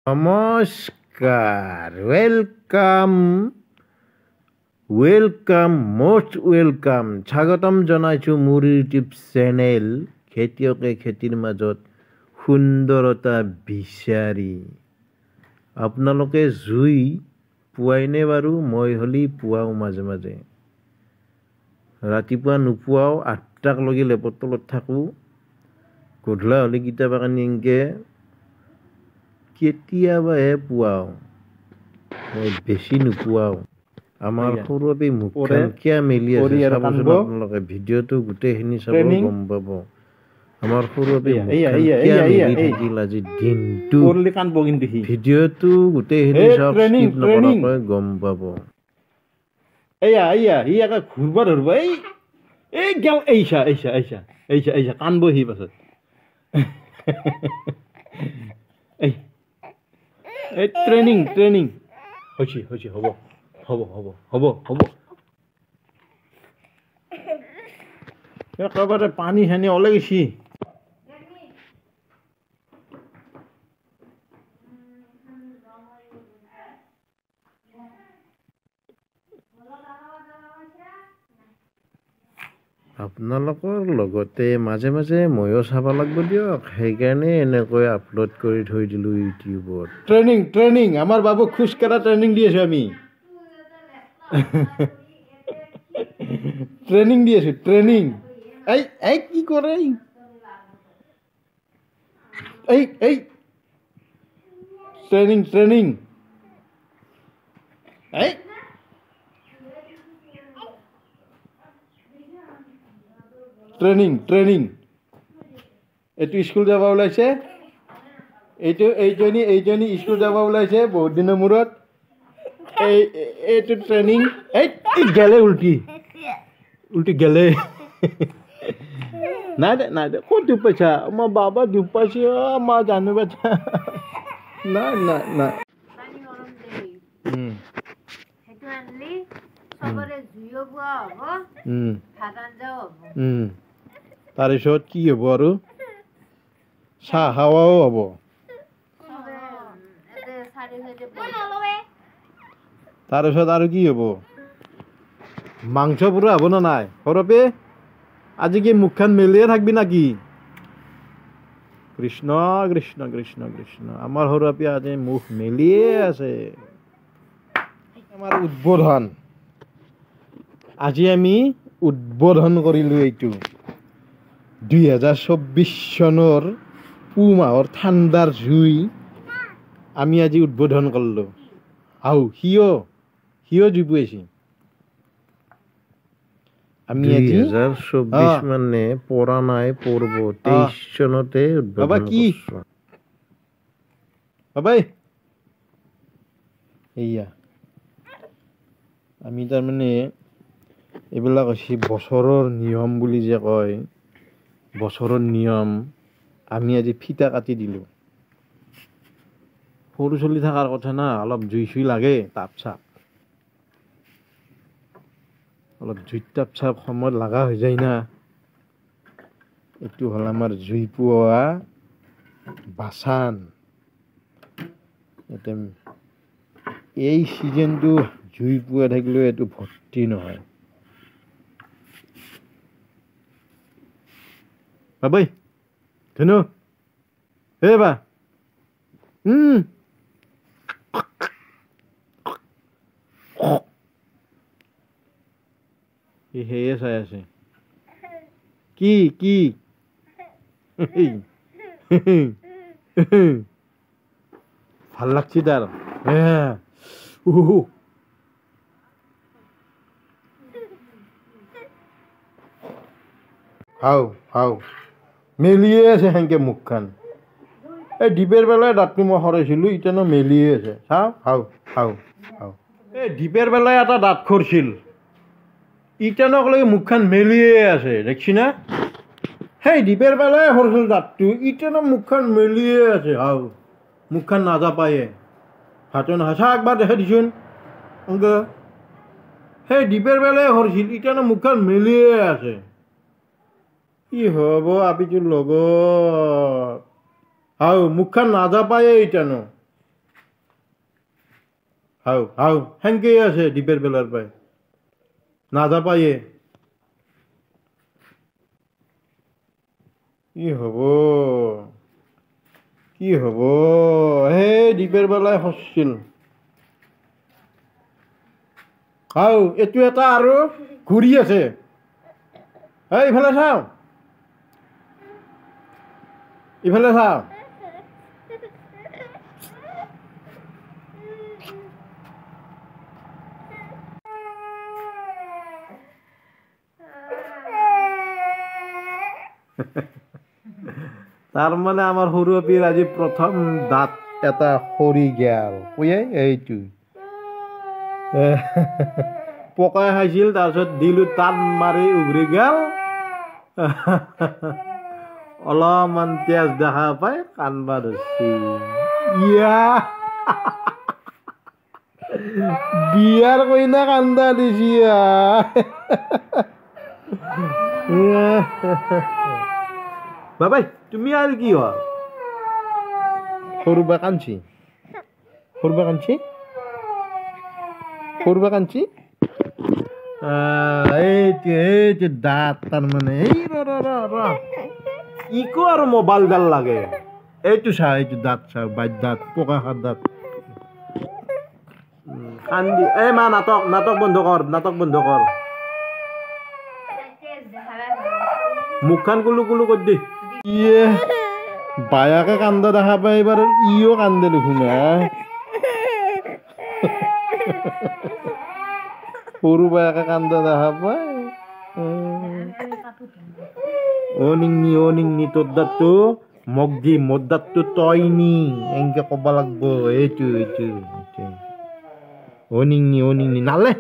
নমস্কাৰ welcome most welcome স্বাগতম জনাইছোঁ মোৰ ইউটিউব চেনেল খেতিয়কে খেতিৰ মাজত সুন্দৰতা বিচাৰি আপোনালোকে জুই পুৱাইনে বাৰু মই হলি পুৱাও মাজে মাজে ৰাতিপুৱা নোপোৱাও ৮টাক লগি লেপৰ তলত থাকোঁ গধূলা হ'লে কেতিয়াবা কানিংকে কেতিয়াবাহে পুৱাও মই বেছি নোপোৱাও আমাৰ সৰুবে মুখখন কিয় মেলি আছে চাবচোন আপোনালোকে ভিডিঅ'টো গোটেইখিনি চাব গম পাব আমাৰ সৰুবে মুখখন কিয় মেলি থাকিল আজি দিনটো ভিডিঅ'টো গোটেইখিনি চাওক স্কিপ নকৰাকৈ গম পাব হি একে ঘূৰবা ধৰব এই গেল এইছা কান্দব সি পাছত এই ট্ৰেইনিং হৈছে হ'ব একেবাৰে পানী চানী ওলাই গৈছি আপোনালোকৰ লগতে মাজে মাজে ময়ো চাব লাগিব দিয়ক সেইকাৰণে এনেকৈ আপলোড কৰি থৈ দিলোঁ ইউটিউবত ট্ৰেইনিং আমাৰ বাবুক খোজকাঢ়া ট্ৰেইনিং দি আছোঁ আমি ট্ৰেইনিং দি আছোঁ এই কি কৰে এই ট্ৰেইনিং এই ট্ৰেইনিং এইটো স্কুল যাব ওলাইছে এইজনী স্কুল যাব ওলাইছে বহুত দিনৰ মূৰত এইটো ট্ৰেইনিং এই গেলে উল্টি গেলে নাই দে ক'ত দুখ পাইছা আমাৰ বাবা দুখ পাইছে আমাৰ জানো বাচ্ছা নাই তাৰপিছত কি হ'ব আৰু চাহ খাৱাও হ'ব তাৰপিছত আৰু কি হ'ব মাংস পুৰা হ'ব না নাই সৰপে আজি কি মুখখন মেলিয়ে থাকবি নাকি কৃষ্ণ আমাৰ সৰপে আজি মুখ মেলিয়ে আছে আমাৰ উদ্বোধন আজি আমি উদ্বোধন কৰিলোঁ এইটো 2024 চনৰ পুহ মাহৰ ঠাণ্ডাৰ জুই আমি আজি উদ্বোধন কৰিলোঁ সিও জুই পুৱাইছি আমি 2024 মানে পৰা নাই পৰব 23 চনতে বাবা কি বাবাই এইয়া আমি তাৰমানে এইবিলাক হৈছে বছৰৰ নিয়ম বুলি যে কয় বছৰৰ নিয়ম আমি আজি ফিটা কাটি দিলোঁ সৰু চলি থকাৰ কথা না অলপ জুই চুই লাগে তাপ চাপ অলপ জুই তাপ চাপ সময়ত লগা হৈ যায় না এইটো হ'ল আমাৰ জুই পোৱা বাচান এই ছিজনটো জুই পোৱা থাকিলেও এইটো ভৰ্তি নহয় বাবাই ধুনু বা সেয়ে চাই আছে কি ভাল লাগছি তাৰ হাও মেলিয়ে আছে সেনেকে মুখখন এই ডিবেৰ বেলাই দাঁতটো মই সৰাইছিলোঁ ইটানো মেলিয়ে আছে চাওঁ হাও এই ডিবেৰ বেলাই এটা দাঁত খৰছিল ইটানকলৈকে মুখখন মেলিয়ে আছে দেখছি না সেই ডিবেৰ বেলাই সৰছিল দাঁতটো ইটানো মুখখন মেলিয়ে আছে মুখখন নাযাপায়ে হাতে নহয় চাহ একবাৰ দেখাই দিছোন সেই ডিবেৰ বেলাই সৰছিল ইটানো মুখখন মেলিয়ে আছে কি হ'ব আপিটোৰ লগত মুখখন নাযাপায়ে ইটানো হাও হাও সেনকেই আছে ডিপের বেলার পাই নাযা পায়ে কি হব হে ডিপের বেলায় হসছিল হাও এইটো এটা আৰু ঘূৰি আছে ইফালে চাওঁ ইফালে চাওঁ তাৰ মানে আমাৰ সৰু আপীৰ আজি প্ৰথম দাঁত এটা সৰি গেল এইটো পকাই খাইছিল তাৰপিছত দিলো টান মাৰি উঘৰি গেল অলপমান তেজ দেখা পাই কান্দবা ধৰছি বিয়াৰ কইনা কান্দা দিছি বাবাই তুমি আৰু কি হ'ল সৰুবা কান্দছি এইটো দাঁত তাৰমানে ইকো আৰু মোবাইলডাল লাগে এইটো চা এইটো দাঁত চা বাইৰ দাঁত পকা খাৰ দাঁত কান্দি মা নাটক বন্ধ কৰ মুখখন কুলু কুলু কৰি দি বায়াকে কান্দা দেখা পাই এবাৰ ইও কান্দে দেখোন সৰু বায়াকে কান্দা দেখা পাই অ নিংনি তোৰ দাঁতটো মোক দি মোৰ দাঁতটো তই নি এনেকে ক'ব লাগিব এইটো অ নিংনি নালে